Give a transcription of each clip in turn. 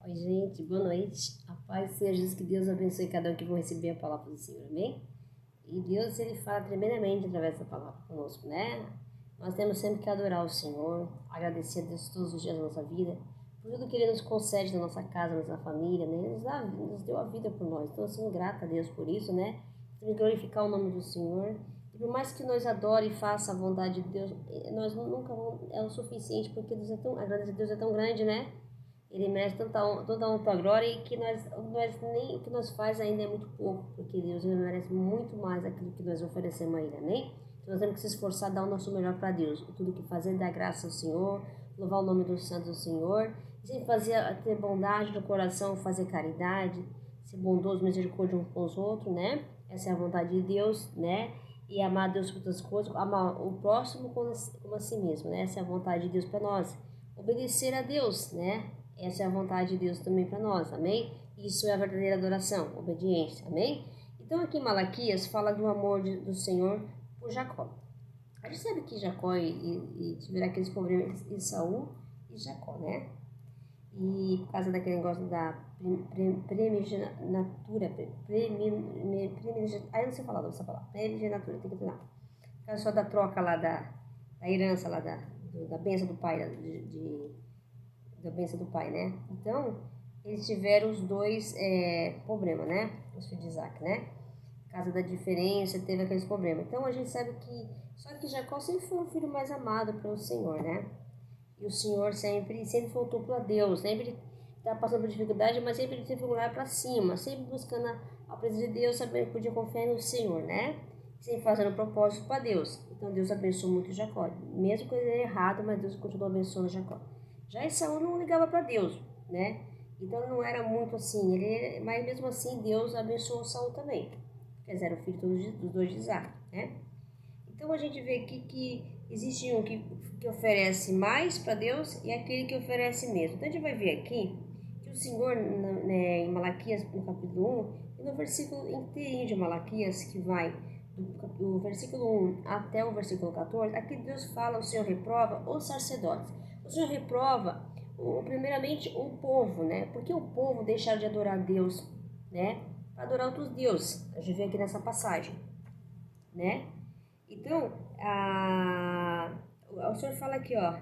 Oi, gente, boa noite. A paz seja Jesus, que Deus abençoe cada um que vão receber a palavra do Senhor, amém? E Deus, Ele fala tremendamente através da palavra conosco, né? Nós temos sempre que adorar o Senhor, agradecer a Deus todos os dias da nossa vida, por tudo que Ele nos concede na nossa casa, na nossa família, né? Ele nos deu a vida por nós, então, assim, grata a Deus por isso, né? Temos que glorificar o nome do Senhor. E por mais que nós adore e faça a vontade de Deus, nós nunca vamos, é o suficiente, porque Deus a graça de Deus é tão grande, né? Ele merece toda a honra e glória, e que nós nem o que nós faz ainda é muito pouco, porque Deus ele merece muito mais daquilo que nós oferecemos a Ele, amém? Então nós temos que se esforçar, dar o nosso melhor para Deus, e tudo que fazer, dar graça ao Senhor, louvar o nome do Santo do Senhor, e sempre ter bondade no coração, fazer caridade, ser bondoso, misericórdia uns com os outros, né? Essa é a vontade de Deus, né? E amar a Deus com outras coisas, amar o próximo como a si mesmo, né? Essa é a vontade de Deus para nós. Obedecer a Deus, né? Essa é a vontade de Deus também para nós, amém? Isso é a verdadeira adoração, obediência, amém? Então aqui em Malaquias fala do amor do Senhor por Jacó. A gente sabe que Jacó e tiveram aqueles problemas de Saul e Jacó, né? E por causa daquele negócio da primogenitura, aí eu não sei falar essa palavra, primogenitura, tem que treinar. Por causa só da troca lá da herança lá da bênção do pai, da bênção do pai, né? Então, eles tiveram os dois problemas, né? Os filhos de Isaac, né? Por causa da diferença, teve aqueles problemas. Então, a gente sabe que... Só que Jacó sempre foi o filho mais amado pelo Senhor, né? E o Senhor sempre voltou para Deus. Sempre estava passando por dificuldade, mas sempre foi olhar para cima. Sempre buscando a presença de Deus, sabendo que podia confiar no Senhor, né? Sempre fazendo propósito para Deus. Então, Deus abençoou muito Jacó. Mesmo que ele era errado, mas Deus continuou abençoando Jacó. Já Esaú não ligava para Deus, né? Então não era muito assim, mas mesmo assim Deus abençoou Saul também, porque eles eram filhos dos dois de Isaac, né? Então a gente vê aqui que existe um que oferece mais para Deus e aquele que oferece mesmo. Então a gente vai ver aqui que o Senhor, né, em Malaquias, no capítulo 1, e no versículo inteirinho de Malaquias, que vai do versículo 1 até o versículo 14, aqui Deus fala, o Senhor reprova os sacerdotes. O Senhor reprova, primeiramente, o povo, né? Porque o povo deixaram de adorar Deus, né? Para adorar outros deuses. A gente vê aqui nessa passagem, né? Então, o Senhor fala aqui, ó.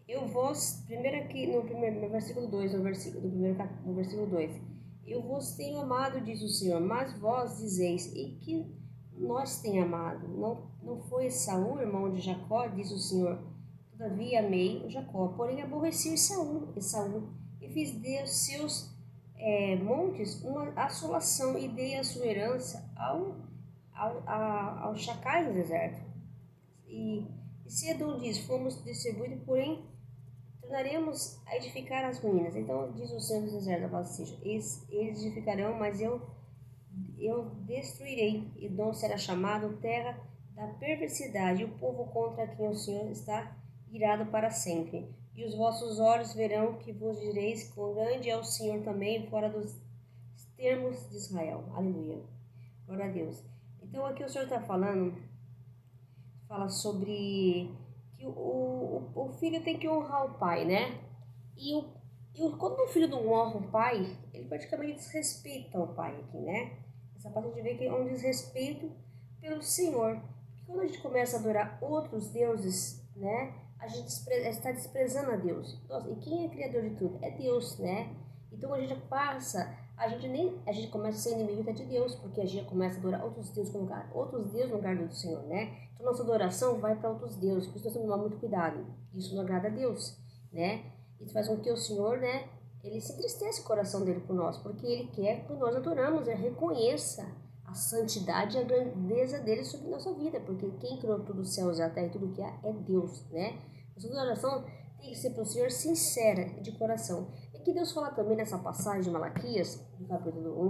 Eu vos, primeiro aqui no versículo 2, no versículo 2. Eu vos tenho amado, diz o Senhor, mas vós dizeis, e que nós tem amado? Não foi Saul, irmão de Jacó, diz o Senhor. Todavia amei o Jacó, porém aborreci Esaú, e fiz de seus montes uma assolação, e dei a sua herança aos chacais do deserto. E Sedom diz, fomos distribuídos, porém tornaremos a edificar as ruínas. Então diz o Senhor dos Exércitos, eles edificarão, mas eu destruirei, e Edom será chamado terra da perversidade, e o povo contra quem o Senhor está irado para sempre. E os vossos olhos verão que vos direis, quão grande é o Senhor também, fora dos termos de Israel. Aleluia. Glória a Deus. Então aqui o Senhor está fala sobre que o filho tem que honrar o pai, né? Quando o filho não honra o pai, ele praticamente desrespeita o pai aqui, né? Essa parte a gente vê que é um desrespeito pelo Senhor. Porque quando a gente começa a adorar outros deuses, né? A gente está desprezando a Deus. Nossa, e quem é criador de tudo? É Deus, né? Então a gente a gente começa a ser inimigo de Deus, porque a gente começa a adorar outros deuses no lugar do Senhor, né? Então nossa adoração vai para outros deuses, por isso nós temos que tomar muito cuidado. Isso não agrada a Deus, né? Isso faz com que o Senhor, né? Ele se entristece o coração dele por nós, porque ele quer que nós adoramos, reconheça a santidade e a grandeza dele sobre nossa vida, porque quem criou tudo os céus e a terra e tudo que há é Deus, né? Nossa adoração tem que ser para o Senhor sincera e de coração. E que Deus fala também nessa passagem de Malaquias, do capítulo 1,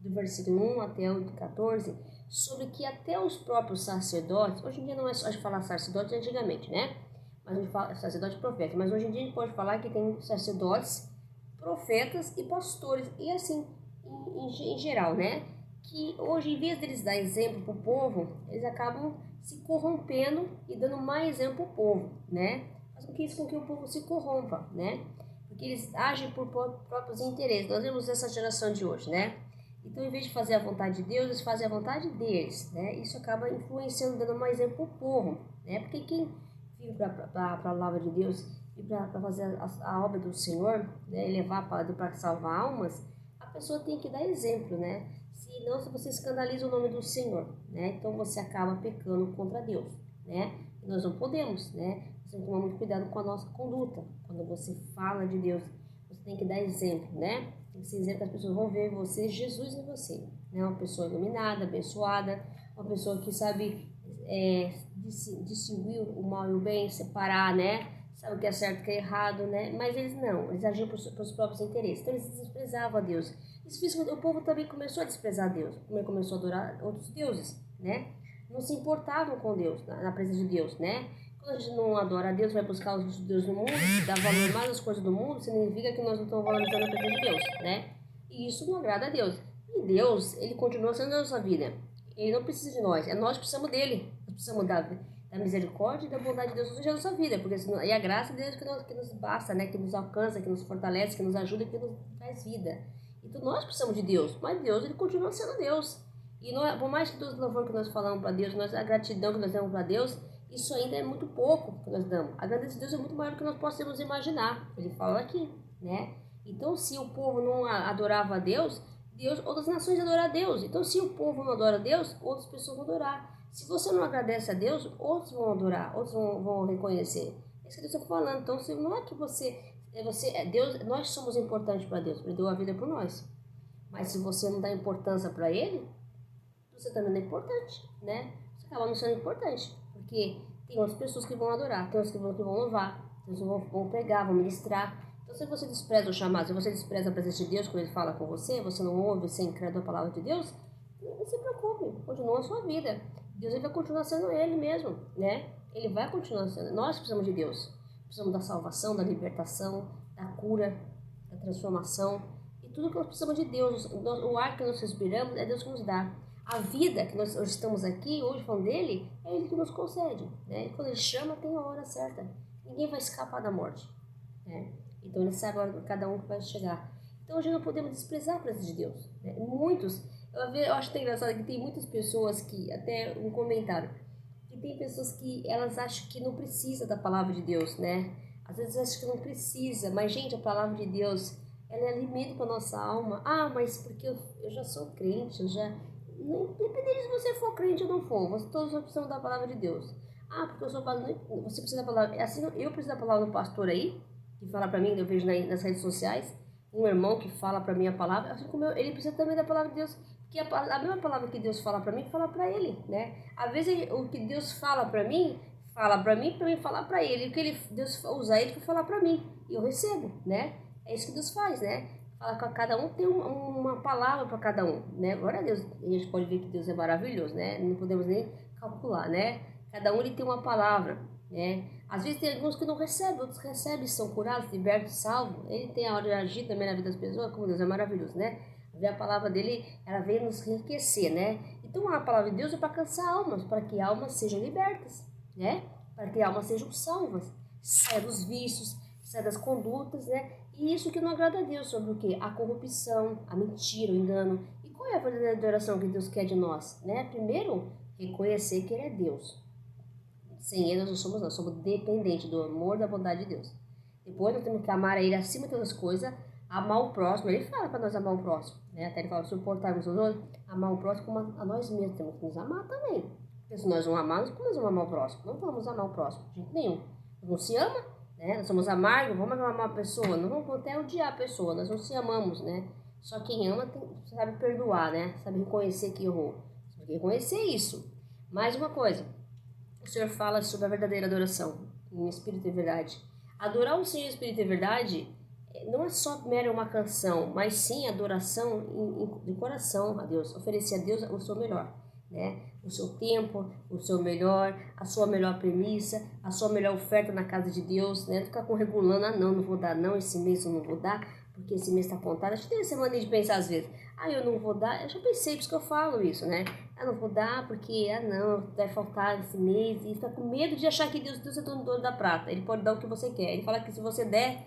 do versículo 1 até o 14, sobre que até os próprios sacerdotes, hoje em dia não é só de falar sacerdotes antigamente, né? Mas a gente fala sacerdote e profeta, mas hoje em dia a gente pode falar que tem sacerdotes, profetas e pastores, e assim, em geral, né? Que hoje, em vez deles dar exemplo para o povo, eles acabam se corrompendo e dando mais exemplo para o povo, né? Faz com que o povo se corrompa, né? porque eles agem por próprios interesses. Nós vemos essa geração de hoje, né? Então, em vez de fazer a vontade de Deus, eles fazem a vontade deles, né? Isso acaba influenciando, dando mais exemplo para o povo, né? Porque quem vive para a palavra de Deus e para fazer a obra do Senhor, né? E levar para salvar almas, a pessoa tem que dar exemplo, né? Senão, se você escandaliza o nome do Senhor, né? Então, você acaba pecando contra Deus, né? E nós não podemos, né? Você tem que tomar muito cuidado com a nossa conduta. Quando você fala de Deus, você tem que dar exemplo, né? Tem que ser exemplo que as pessoas vão ver em você, Jesus em você, né? Uma pessoa iluminada, abençoada, uma pessoa que sabe distinguir o mal e o bem, separar, né? Sabe o que é certo e o que é errado, né? Mas eles não, eles agiam por seus próprios interesses. Então eles desprezavam a Deus. Isso fez com que o povo também começou a desprezar Deus, começou a adorar outros deuses, né? Não se importavam com Deus, na presença de Deus, né? Quando a gente não adora a Deus, vai buscar os deuses do mundo, dá valor mais às coisas do mundo, significa que nós não estamos valorizando a presença de Deus, né? E isso não agrada a Deus. E Deus, ele continua sendo a nossa vida. Ele não precisa de nós, é nós que precisamos dele. Nós precisamos da misericórdia e da bondade de Deus durante a nossa vida, porque senão, e a graça de Deus que nos basta, né? Que nos alcança, que nos fortalece, que nos ajuda, que nos traz vida. Então nós precisamos de Deus, mas Deus, ele continua sendo Deus. E não, por mais que todo o louvor que nós falamos para Deus, a gratidão que nós damos para Deus, isso ainda é muito pouco que nós damos. A grandeza de Deus é muito maior do que nós possamos imaginar. Ele fala aqui, né? Então, se o povo não adorava a Deus, outras nações adoram a Deus. Então, se o povo não adora a Deus, outras pessoas vão adorar. Se você não agradece a Deus, outros vão adorar, outros vão reconhecer. É isso que Deus está falando. Então, se não é que Deus, nós somos importantes para Deus, Ele deu a vida por nós. Mas se você não dá importância para Ele, você também não é importante, né? Você acaba não sendo importante, porque tem outras pessoas que vão adorar, tem outras que vão louvar, tem outras que vão pregar, vão ministrar. Então, se você despreza o chamado, se você despreza a presença de Deus quando Ele fala com você, você não ouve, você incrédulo a palavra de Deus, não se preocupe, continua a sua vida. Deus, ele vai continuar sendo Ele mesmo, né? Ele vai continuar sendo. Nós precisamos de Deus. Precisamos da salvação, da libertação, da cura, da transformação. E tudo que nós precisamos de Deus. O ar que nós respiramos é Deus que nos dá. A vida que nós hoje estamos aqui, hoje falando dele, é Ele que nos concede, né? E quando Ele chama, tem a hora certa. Ninguém vai escapar da morte, né? Então Ele sabe a hora de cada um que vai chegar. Então hoje não podemos desprezar a presença de Deus, né? Muitos, eu acho até engraçado que tem muitas pessoas que, até um comentário, que tem pessoas que elas acham que não precisa da palavra de Deus, né? Às vezes acham que não precisa, mas gente, a palavra de Deus, ela é alimento para nossa alma. Ah, mas porque eu já sou crente, eu já... Independente se você for crente ou não for, todos precisam da palavra de Deus. Ah, porque eu sou pastor, você precisa da palavra. Assim, eu preciso da palavra do pastor aí, que fala para mim, eu vejo nas redes sociais, um irmão que fala para mim a palavra, assim como ele precisa também da palavra de Deus, que a mesma palavra que Deus fala para mim, fala para ele, né? Às vezes o que Deus fala para mim falar para ele, o que Deus usa ele para falar para mim, e eu recebo, né? É isso que Deus faz, né? Fala com cada um, tem uma palavra para cada um, né? Glória a Deus, a gente pode ver que Deus é maravilhoso, né? Não podemos nem calcular, né? Cada um ele tem uma palavra, né? Às vezes tem alguns que não recebem, outros recebem, são curados, libertos, salvos. Ele tem a hora de agir também na vida das pessoas, como Deus é maravilhoso, né? A palavra dele, ela vem nos enriquecer, né? Então a palavra de Deus é para alcançar almas, para que almas sejam libertas, né? Para que almas sejam salvas, saia dos vícios, saia das condutas, né? E isso que não agrada a Deus, sobre o quê? A corrupção, a mentira, o engano. E qual é a verdadeira adoração que Deus quer de nós, né? Primeiro, reconhecer que Ele é Deus. Sem Ele nós não somos dependentes do amor e da bondade de Deus. Depois nós temos que amar a Ele acima de todas as coisas, amar o próximo. Ele fala para nós amar o próximo, né? Até Ele fala, suportarmos os outros, amar o próximo como a nós mesmos. Temos que nos amar também. Porque se nós não amarmos, como nós vamos amar o próximo? Não vamos amar o próximo, de jeito nenhum. Não se ama, né? Nós somos amargos, vamos amar uma pessoa, não vamos até odiar a pessoa, nós não se amamos, né? Só quem ama sabe perdoar, né? Sabe reconhecer que errou. Sabe reconhecer isso. Mais uma coisa, o Senhor fala sobre a verdadeira adoração, em espírito e verdade. Adorar o Senhor em espírito e verdade não é só mera uma canção, mas sim adoração de coração a Deus. Oferecer a Deus o seu melhor, né? O seu tempo, o seu melhor, a sua melhor premissa, a sua melhor oferta na casa de Deus, né? Não ficar regulando, não vou dar não, esse mês eu não vou dar, porque esse mês está contado. A gente tem essa mania de pensar às vezes, eu não vou dar, eu já pensei, por isso que eu falo isso, né? Não vou dar porque, não, vai faltar esse mês, e fica com medo de achar que Deus é dono da prata, Ele pode dar o que você quer. Ele fala que se você der,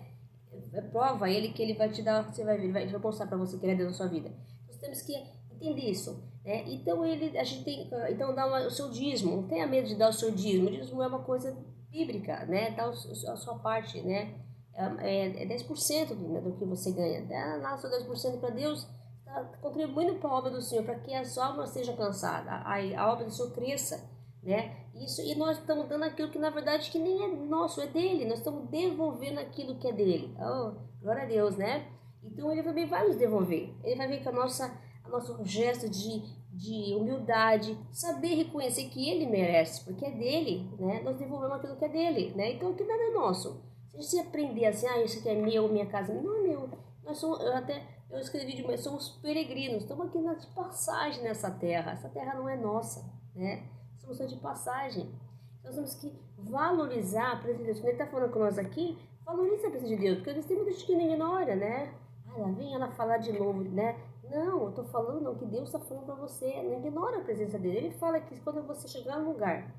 prova ele que ele vai te dar, você vai ver, ele vai mostrar para você que ele é Deus na sua vida. Nós temos que entender isso, né? Então a gente tem, então dá o seu dízimo, não tenha medo de dar o seu dízimo. O dízimo é uma coisa bíblica, né? Dá a sua parte, né? É 10% do que você ganha. Dá lá o seu 10% para Deus, está contribuindo para a obra do Senhor, para que a sua alma seja alcançada, a obra do Senhor cresça, né? Isso, e nós estamos dando aquilo que na verdade que nem é nosso, é dele. Nós estamos devolvendo aquilo que é dele. Oh, glória a Deus, né? Então ele também vai nos devolver. Ele vai ver que a nosso gesto de humildade, saber reconhecer que ele merece, porque é dele, né? Nós devolvemos aquilo que é dele, né? Então aquilo nada é nosso. Se a gente aprender assim, isso aqui é meu, minha casa, não é meu. Nós somos, eu escrevi de manhã, somos peregrinos, estamos aqui de passagem nessa terra. Essa terra não é nossa, né? Somos só de passagem. Nós temos que valorizar a presença de Deus. Quando ele está falando com nós aqui, valoriza a presença de Deus, porque às vezes tem muita gente que não ignora, né? Lá vem ela falar de novo, né? Não, eu estou falando o que Deus está falando para você. Não ignora a presença dele. Ele fala que quando você chegar no lugar,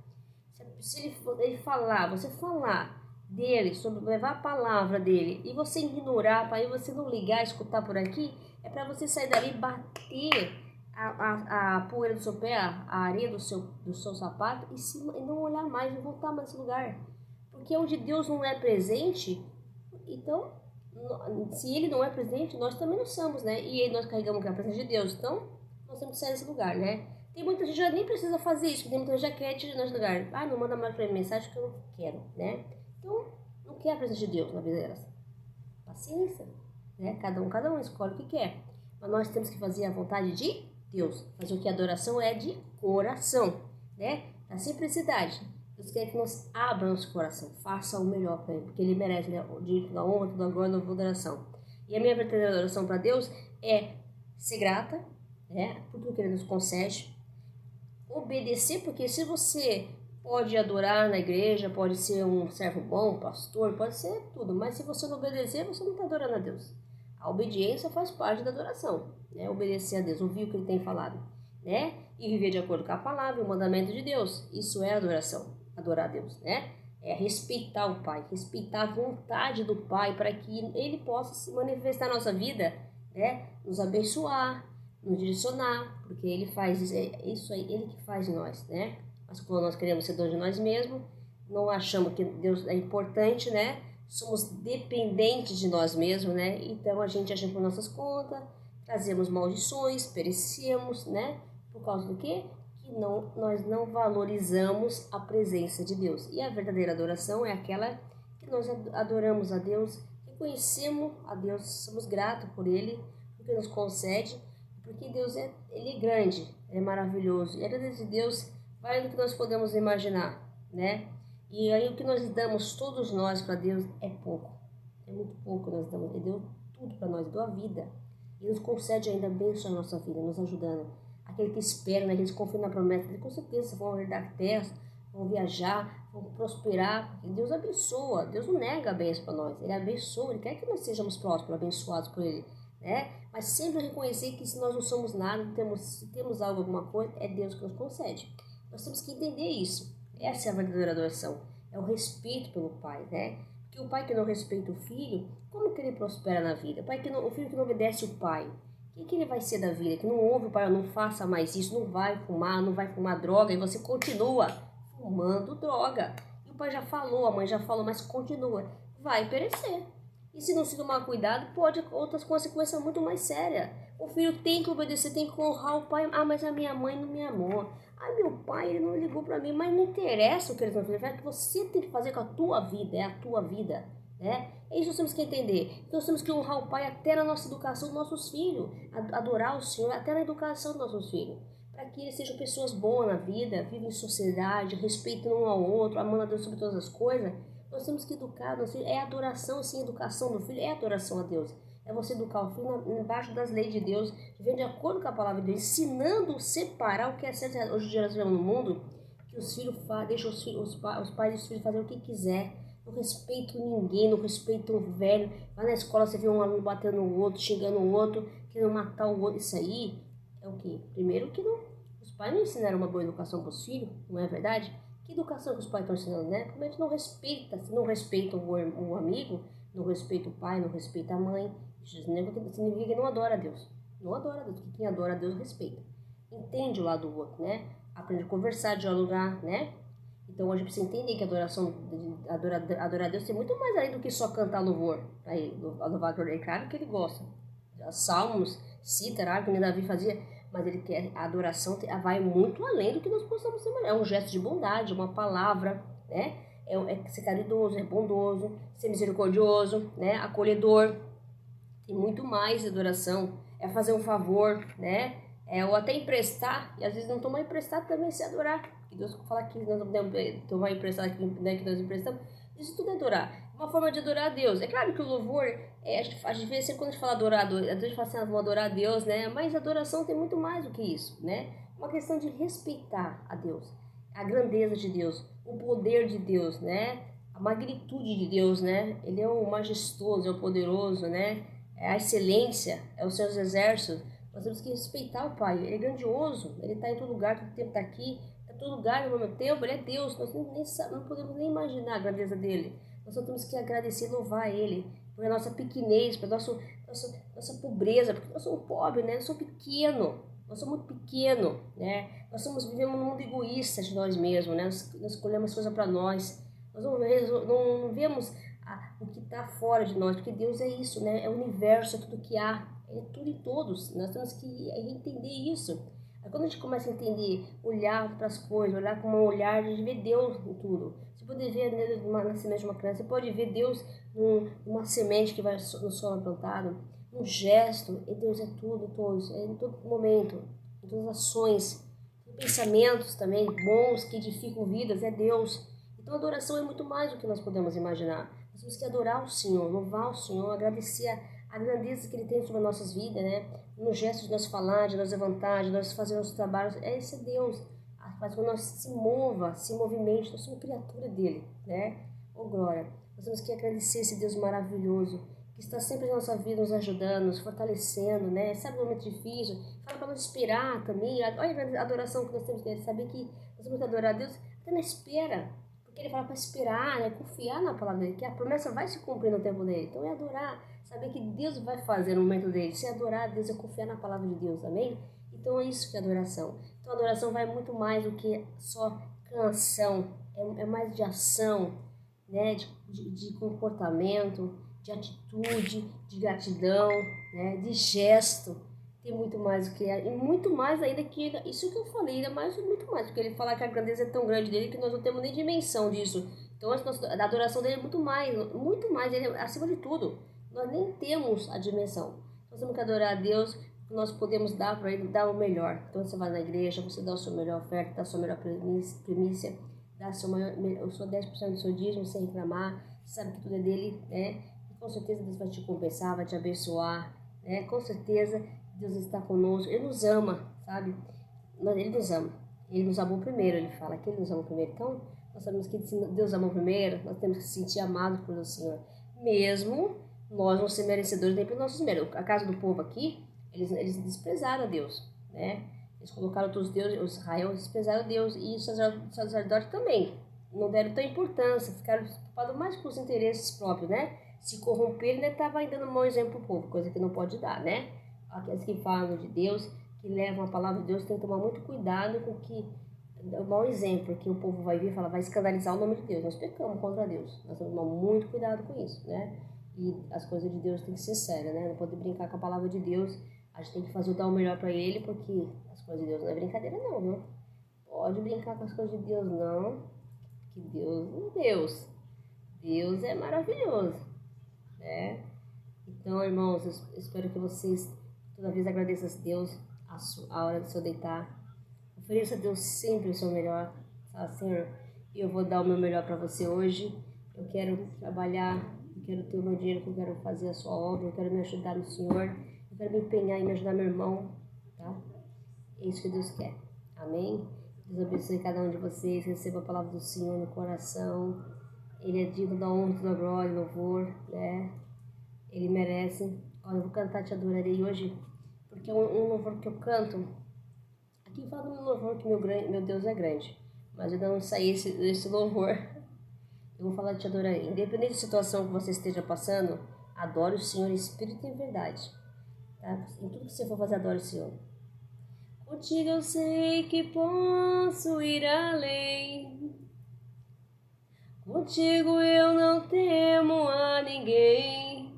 se ele falar, você falar dele, sobre levar a palavra dele, e você ignorar, para você não ligar, escutar por aqui, é para você sair dali e bater a poeira do seu pé, a areia do seu sapato, e não olhar mais, não voltar mais nesse lugar. Porque onde Deus não é presente, então, se ele não é presente, nós também não somos, né? E aí nós carregamos a presença de Deus, então nós temos que sair desse lugar, né? Tem muita gente que já nem precisa fazer isso, tem muita gente que já quer tirar nesse lugar. Ah, não manda mais para mim mensagem que eu não quero, né? Então, não quer a presença de Deus na vida delas. Paciência, né? Cada um escolhe o que quer. Mas nós temos que fazer a vontade de Deus. Fazer o que a adoração é de coração, né? A simplicidade. Deus quer que nós abram nosso coração, faça o melhor para Ele, porque Ele merece, né? O direito da honra, toda a glória, toda a adoração. E a minha verdadeira adoração para Deus é ser grata, né? Por tudo que Ele nos concede, obedecer, porque se você pode adorar na igreja, pode ser um servo bom, pastor, pode ser tudo, mas se você não obedecer, você não está adorando a Deus. A obediência faz parte da adoração, né? Obedecer a Deus, ouvir o que Ele tem falado, né? E viver de acordo com a palavra e o mandamento de Deus. Isso é adoração, adorar a Deus, né? É respeitar o Pai, respeitar a vontade do Pai para que Ele possa se manifestar na nossa vida, né? Nos abençoar, nos direcionar, porque Ele faz isso aí, Ele que faz em nós, né? Mas quando nós queremos ser donos de nós mesmos, não achamos que Deus é importante, né? Somos dependentes de nós mesmos, né? Então a gente age por nossas contas, trazemos maldições, perecemos, né? Por causa do quê? Que nós não valorizamos a presença de Deus. E a verdadeira adoração é aquela que nós adoramos a Deus, reconhecemos a Deus, somos gratos por Ele, porque nos concede, porque Deus Ele é grande, Ele é maravilhoso. E a grandeza de Deus vai do que nós podemos imaginar, né? E aí o que nós damos, todos nós, para Deus, é pouco. É muito pouco nós damos. Ele deu tudo para nós, deu a vida. E nos concede ainda bênção na nossa vida, nos ajudando. Aquele que espera, né? Aqueles que confiam na promessa dele, com certeza vão herdar terra, vão viajar, vão prosperar. Porque Deus abençoa, Deus não nega a bênção para nós. Ele abençoa, Ele quer que nós sejamos prósperos, abençoados por Ele, né? Mas sempre reconhecer que se nós não somos nada, se temos algo, alguma coisa, é Deus que nos concede. Nós temos que entender isso. Essa é a verdadeira adoração. É o respeito pelo pai, né? Porque o pai que não respeita o filho, como que ele prospera na vida? O filho que não obedece o pai, o que ele vai ser da vida? Que não ouve o pai, não faça mais isso, não vai fumar droga, e você continua fumando droga. E o pai já falou, a mãe já falou, mas continua. Vai perecer. E se não se tomar cuidado, pode outras consequências muito mais sérias. O filho tem que obedecer, tem que honrar o pai. Ah, mas a minha mãe não me amou. Ah, meu pai, ele não ligou para mim. Mas não interessa o que eles vão fazer. É o que você tem que fazer com a tua vida. É a tua vida, né? É isso que nós temos que entender. Então, nós temos que honrar o pai até na nossa educação dos nossos filhos. Adorar o Senhor até na educação dos nossos filhos. Para que eles sejam pessoas boas na vida, vivem em sociedade, respeitem um ao outro, amando a Deus sobre todas as coisas. Nós temos que educar, é adoração, sim, educação do filho, é adoração a Deus. É você educar o filho embaixo das leis de Deus, vivendo de acordo com a palavra de Deus, ensinando, separar o que é certo. Hoje em dia nós vivemos num mundo que os filhos deixam os pais e os filhos fazerem o que quiser, não respeitam ninguém, não respeitam o velho. Lá na escola você vê um aluno batendo no outro, xingando o outro, querendo matar o outro. Isso aí é o quê? Primeiro que os pais não ensinaram uma boa educação para os filhos, não é verdade? Que educação que os pais estão ensinando, né? Como a gente não respeita, se não respeitam o amigo, não respeita o pai, não respeita a mãe. Isso significa que não adora a Deus. Não adora a Deus, porque quem adora a Deus respeita. Entende o lado do outro, né? Aprende a conversar, dialogar, né? Então hoje precisa entender que a adoração, adorar a Deus tem muito mais além do que só cantar louvor para ele. Louvar, é claro que ele gosta. Salmos, cita, que nem Davi fazia, mas ele quer, a adoração vai muito além do que nós possamos ser. É um gesto de bondade, uma palavra, né? É ser caridoso, é bondoso, ser misericordioso, né? Acolhedor. Tem muito mais de adoração. É fazer um favor, né? Ou até emprestar, e às vezes não tomar emprestado também é se adorar. Que Deus fala que nós não podemos tomar emprestado, né, que nós emprestamos. Isso tudo é adorar. Uma forma de adorar a Deus. É claro que o louvor, a gente vê sempre quando a gente fala adorar, às vezes a gente fala assim, vou adorar a Deus, né? Mas a adoração tem muito mais do que isso, né? Uma questão de respeitar a Deus, a grandeza de Deus, o poder de Deus, né? A magnitude de Deus, né? Ele é o majestoso, é o poderoso, né? É a excelência, é os seus exércitos. Nós temos que respeitar o Pai. Ele é grandioso, ele está em todo lugar, todo tempo está aqui, está em todo lugar ao mesmo tempo. Ele é Deus. Nós não podemos nem imaginar a grandeza dele. Nós só temos que agradecer e louvar ele por a nossa pequenez, por nossa pobreza, porque nós somos pobres, né? Nós somos pequenos. Nós somos muito pequenos, né? Vivemos num mundo egoísta de nós mesmos, né? Nós escolhemos coisas para nós. Nós não vemos o que está fora de nós, porque Deus é isso, né? É o universo, é tudo que há, é tudo e todos. Nós temos que entender isso. Aí quando a gente começa a entender, olhar para as coisas, olhar com um olhar, a gente vê Deus em tudo. Você pode ver no nascimento de uma criança, você pode ver Deus numa semente que vai no solo plantado, um gesto, e Deus é tudo, todos, é em todo momento, em todas as ações, em pensamentos também bons que edificam vidas, é Deus. Então a adoração é muito mais do que nós podemos imaginar. Nós temos que adorar o Senhor, louvar o Senhor, agradecer a grandeza que Ele tem sobre as nossas vidas, né? No gesto de nós falar, de nós levantar, de nós fazer nossos trabalhos. Esse é Deus. Faz com que nós se movimente, nós somos criatura dEle, né? Oh, glória! Nós temos que agradecer esse Deus maravilhoso, que está sempre na nossa vida, nos ajudando, nos fortalecendo, né? Sabe o momento difícil? Fala para nos inspirar também. Olha a adoração que nós temos dele. Saber que nós temos que adorar a Deus até na espera. Ele fala para esperar, né? Confiar na palavra dele, que a promessa vai se cumprir no tempo dele. Então é adorar, saber que Deus vai fazer no momento dele. Se adorar a Deus é confiar na palavra de Deus, amém? Então é isso que é adoração. Então a adoração vai muito mais do que só canção, é mais de ação, né? De comportamento, de atitude, de gratidão, né? De gesto. Tem muito mais do que e muito mais ainda que isso que eu falei, ainda mais muito mais, porque ele fala que a grandeza é tão grande dele que nós não temos nem dimensão disso. Então a adoração dele é muito mais, ele é acima de tudo. Nós nem temos a dimensão. Nós temos que adorar a Deus, nós podemos dar para ele, dar o melhor. Então você vai na igreja, você dá a sua melhor oferta, dá a sua melhor primícia, dá o seu 10% do seu dízimo sem reclamar, sabe que tudo é dele, né? E com certeza Deus vai te compensar, vai te abençoar, né? Com certeza Deus está conosco, Ele nos ama, sabe? Ele nos ama. Ele nos amou primeiro, Ele fala que Ele nos amou primeiro. Então, nós sabemos que Deus amou primeiro, nós temos que se sentir amados pelo Senhor. Mesmo nós não ser merecedores nem pelos nossos méritos. A casa do povo aqui, eles desprezaram a Deus, né? Eles colocaram outros deuses, os Israel desprezaram a Deus, e os sacerdotes também. Não deram tão importância, ficaram preocupados mais com os interesses próprios, né? Se corromper, ele estava dando um mau exemplo para o povo, coisa que não pode dar, né? Aqueles que falam de Deus, que levam a palavra de Deus, tem que tomar muito cuidado com que é um mau exemplo, porque o povo vai vir e falar, vai escandalizar o nome de Deus. Nós pecamos contra Deus, nós temos que tomar muito cuidado com isso, né? E as coisas de Deus tem que ser sérias, né? Não pode brincar com a palavra de Deus, a gente tem que fazer o dar o melhor para Ele, porque as coisas de Deus não é brincadeira não, viu? Pode brincar com as coisas de Deus não, que Deus é Deus. Deus é maravilhoso, né? Então, irmãos, eu espero que vocês toda vez agradeçam a Deus a hora do seu deitar. Ofereça a Deus sempre o seu melhor. Fala, Senhor, eu vou dar o meu melhor para você hoje. Eu quero trabalhar, eu quero ter o meu dinheiro, eu quero fazer a sua obra, eu quero me ajudar no Senhor, eu quero me empenhar em me ajudar meu irmão, tá? É isso que Deus quer. Amém? Deus abençoe cada um de vocês, receba a palavra do Senhor no coração. Ele é digno da honra, da glória, do louvor, né? Ele merece. Olha, eu vou cantar Te Adorarei hoje, porque é um louvor que eu canto. Aqui fala no louvor que meu Deus é grande, mas ainda não saí esse louvor. Eu vou falar de te adorar. Independente da situação que você esteja passando, adore o Senhor em espírito e em verdade. Tá? Em tudo que você for fazer, adore o Senhor. Contigo eu sei que posso ir além. Contigo eu não temo a ninguém.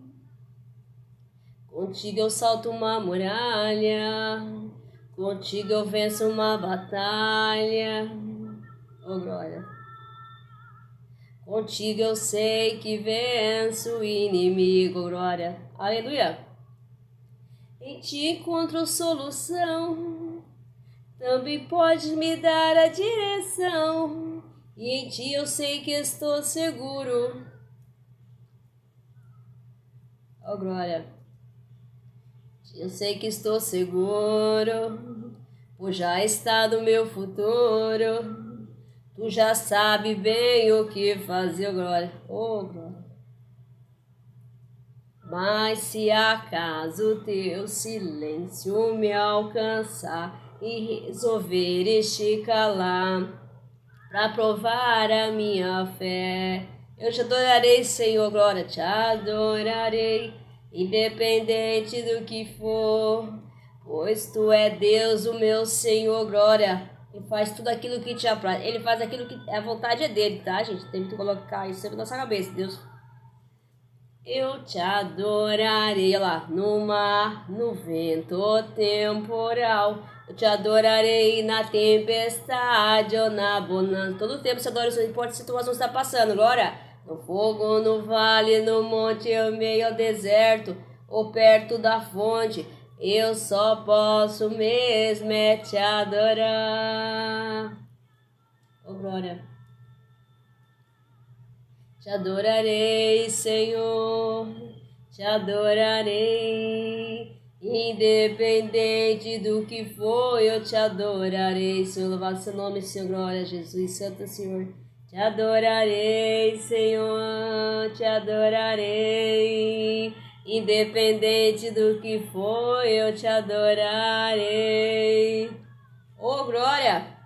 Contigo eu salto uma muralha. Contigo eu venço uma batalha. Oh, glória. Contigo eu sei que venço o inimigo, glória. Aleluia. Em ti encontro solução. Também podes me dar a direção. E em ti eu sei que estou seguro. Oh, glória. Eu sei que estou seguro, pois já está no meu futuro. Tu já sabe bem o que fazer, glória. Oh, glória. Mas se acaso teu silêncio me alcançar e resolver te calar, para provar a minha fé, eu te adorarei, Senhor, glória, te adorarei, independente do que for, pois tu é Deus, o meu Senhor, glória, e faz tudo aquilo que te apraz. Ele faz aquilo que a vontade é dele, tá, gente? Tem que colocar isso sempre na nossa cabeça, Deus. Eu te adorarei lá no mar, no vento temporal. Eu te adorarei na tempestade ou na bonança. Todo tempo você adora, não importa a situação que está passando. Glória. No fogo, no vale, no monte, eu meio ao deserto ou perto da fonte. Eu só posso mesmo é te adorar. Oh, glória. Te adorarei, Senhor, te adorarei, independente do que for, eu te adorarei, Senhor, louvado seu nome, Senhor, glória a Jesus, Santo Senhor, te adorarei, Senhor, te adorarei, independente do que for, eu te adorarei, oh, glória!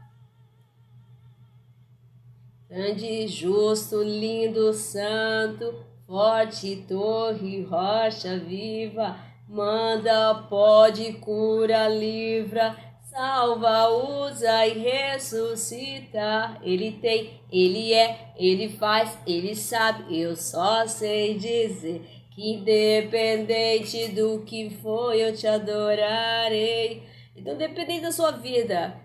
Grande, justo, lindo, santo, forte, torre, rocha viva, manda, pode, cura, livra, salva, usa e ressuscita. Ele tem, ele é, ele faz, ele sabe, eu só sei dizer que independente do que for, eu te adorarei. Então, independente da sua vida,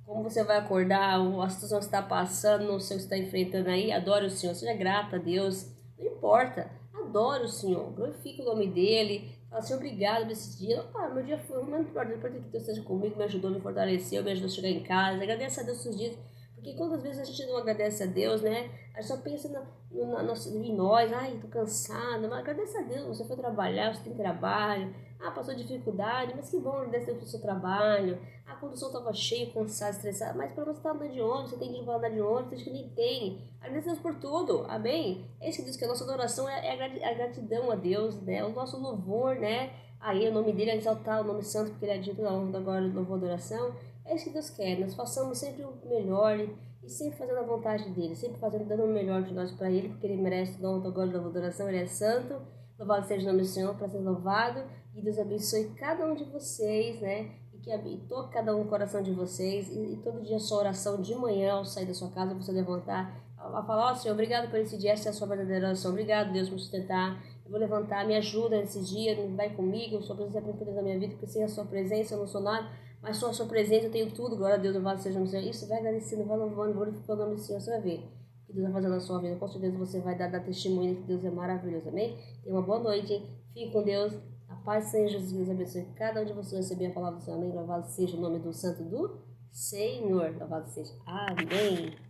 como você vai acordar, a situação que você está passando, não sei o que você está enfrentando aí, adore o Senhor, seja grata a Deus, não importa, adore o Senhor, glorifique o nome dEle, fala assim, obrigado por esse dia, meu dia foi ruim, mas não importa que Deus esteja comigo, me ajudou, me fortaleceu, me ajudou a chegar em casa, agradeça a Deus esses dias, porque quantas vezes a gente não agradece a Deus, né, a gente só pensa em nós, ai, tô cansada, mas agradeça a Deus, você foi trabalhar, você tem trabalho, passou dificuldade, mas que bom agradecer pelo seu trabalho. Quando o sol estava cheio, cansado, estressado, mas pelo menos você está andando de ônibus, você tem que andar de ônibus, tem gente que nem tem. Agradecer a Deus por tudo, amém? É isso que diz que a nossa adoração é a gratidão a Deus, né? O nosso louvor, né? Aí o nome dele é exaltar o nome santo, porque ele é dito na onda agora do louvor e adoração. É isso que Deus quer, nós façamos sempre o melhor e sempre fazendo a vontade dele, sempre dando o melhor de nós para ele, porque ele merece o onda agora do louvor e adoração, ele é santo. Louvado seja o nome do Senhor, para ser louvado. E Deus abençoe cada um de vocês, né? E que toque cada um no coração de vocês. E todo dia a sua oração de manhã, ao sair da sua casa, você levantar, a falar, Senhor, obrigado por esse dia, essa é a sua verdadeira oração. Obrigado, Deus, por me sustentar. Eu vou levantar, me ajuda nesse dia, vai comigo, sua presença é importante na minha vida, porque sem a sua presença eu não sou nada, mas só a sua presença eu tenho tudo. Glória a Deus, louvado seja o Senhor. Isso, vai agradecendo, vai louvando, glorificando o nome do Senhor, você vai ver que Deus vai fazer na sua vida. Com certeza você vai dar testemunho que Deus é maravilhoso, amém? Tenha uma boa noite, hein? Fique com Deus. A paz seja Jesus, Deus abençoe cada um de vocês receber a palavra do Senhor, amém? Louvado seja o nome do Santo do Senhor. Louvado seja. Amém.